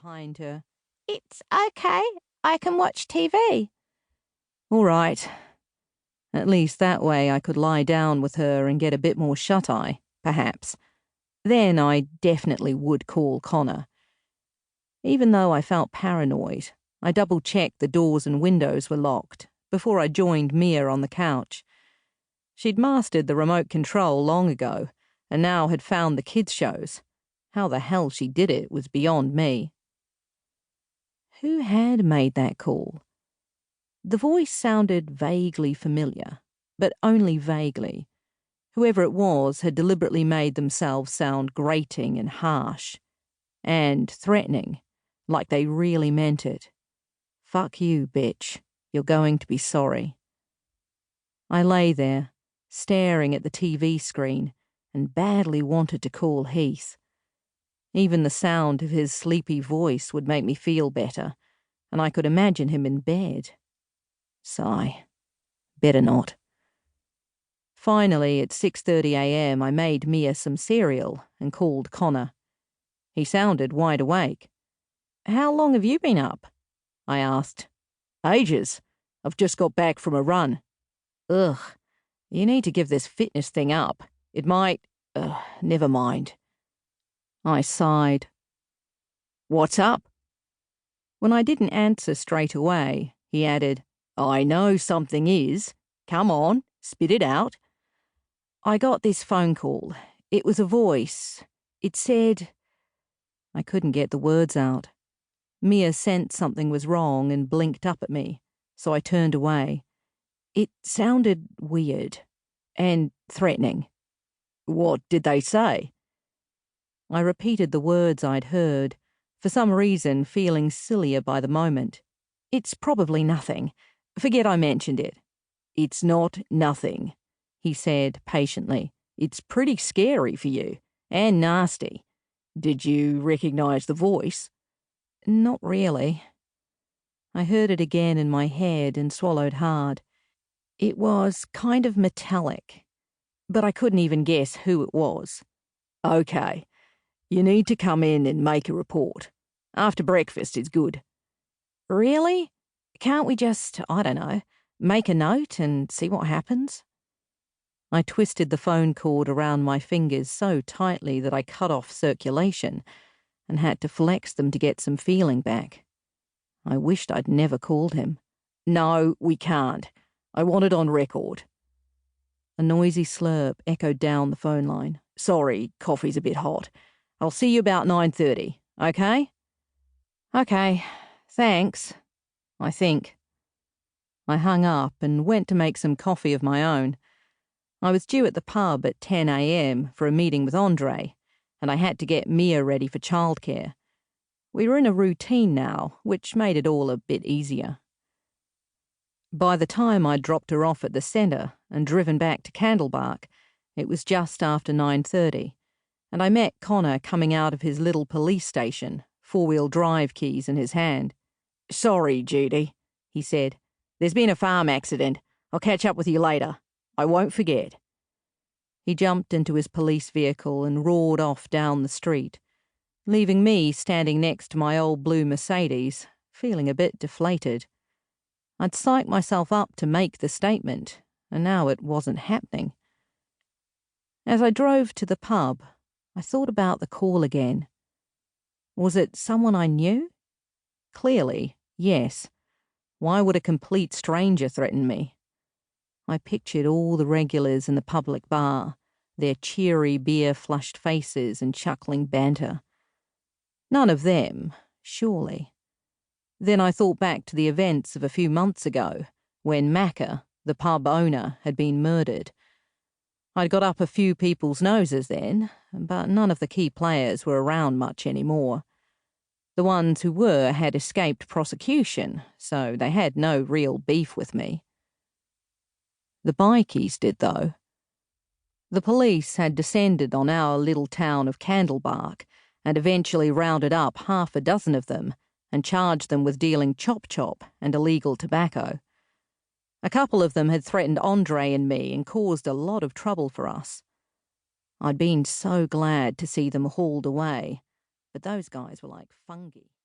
behind her. "It's okay. I can watch TV." All right. At least that way I could lie down with her and get a bit more shut-eye, perhaps. Then I definitely would call Connor. Even though I felt paranoid, I double-checked the doors and windows were locked before I joined Mia on the couch. She'd mastered the remote control long ago and now had found the kids' shows. How the hell she did it was beyond me. Who had made that call? The voice sounded vaguely familiar, but only vaguely. Whoever it was had deliberately made themselves sound grating and harsh. And threatening, like they really meant it. "Fuck you, bitch. You're going to be sorry." I lay there, staring at the TV screen, and badly wanted to call Heath. Even the sound of his sleepy voice would make me feel better, and I could imagine him in bed. Sigh. Better not. Finally, at 6:30 a.m., I made Mia some cereal and called Connor. He sounded wide awake. "How long have you been up?" I asked. "Ages. I've just got back from a run." "Ugh. You need to give this fitness thing up. It might... never mind." I sighed. "What's up?" When I didn't answer straight away, he added, "I know something is. Come on, spit it out." "I got this phone call. It was a voice. It said..." I couldn't get the words out. Mia sensed something was wrong and blinked up at me, so I turned away. It sounded weird and threatening. "What did they say?" I repeated the words I'd heard, for some reason feeling sillier by the moment. "It's probably nothing. Forget I mentioned it." "It's not nothing," he said patiently. "It's pretty scary for you, and nasty. Did you recognize the voice?" "Not really." I heard it again in my head and swallowed hard. It was kind of metallic, but I couldn't even guess who it was. "Okay. You need to come in and make a report. After breakfast is good." "Really? Can't we just, I don't know, make a note and see what happens?" I twisted the phone cord around my fingers so tightly that I cut off circulation and had to flex them to get some feeling back. I wished I'd never called him. "No, we can't. I want it on record." A noisy slurp echoed down the phone line. "Sorry, coffee's a bit hot. I'll see you about 9:30, okay?" "Okay, thanks, I think." I hung up and went to make some coffee of my own. I was due at the pub at 10 a.m. for a meeting with Andre, and I had to get Mia ready for childcare. We were in a routine now, which made it all a bit easier. By the time I'd dropped her off at the centre and driven back to Candlebark, it was just after 9:30, and I met Connor coming out of his little police station, four-wheel drive keys in his hand. "Sorry, Judi," he said. "There's been a farm accident. I'll catch up with you later. I won't forget." He jumped into his police vehicle and roared off down the street, leaving me standing next to my old blue Mercedes, feeling a bit deflated. I'd psyched myself up to make the statement, and now it wasn't happening. As I drove to the pub, I thought about the call again. Was it someone I knew? Clearly, yes. Why would a complete stranger threaten me? I pictured all the regulars in the public bar, their cheery beer-flushed faces and chuckling banter. None of them, surely. Then I thought back to the events of a few months ago, when Macca, the pub owner, had been murdered. I'd got up a few people's noses then, but none of the key players were around much anymore. The ones who were had escaped prosecution, so they had no real beef with me. The bikies did, though. The police had descended on our little town of Candlebark and eventually rounded up half a dozen of them and charged them with dealing chop-chop and illegal tobacco. A couple of them had threatened Andre and me and caused a lot of trouble for us. I'd been so glad to see them hauled away, but those guys were like fungi.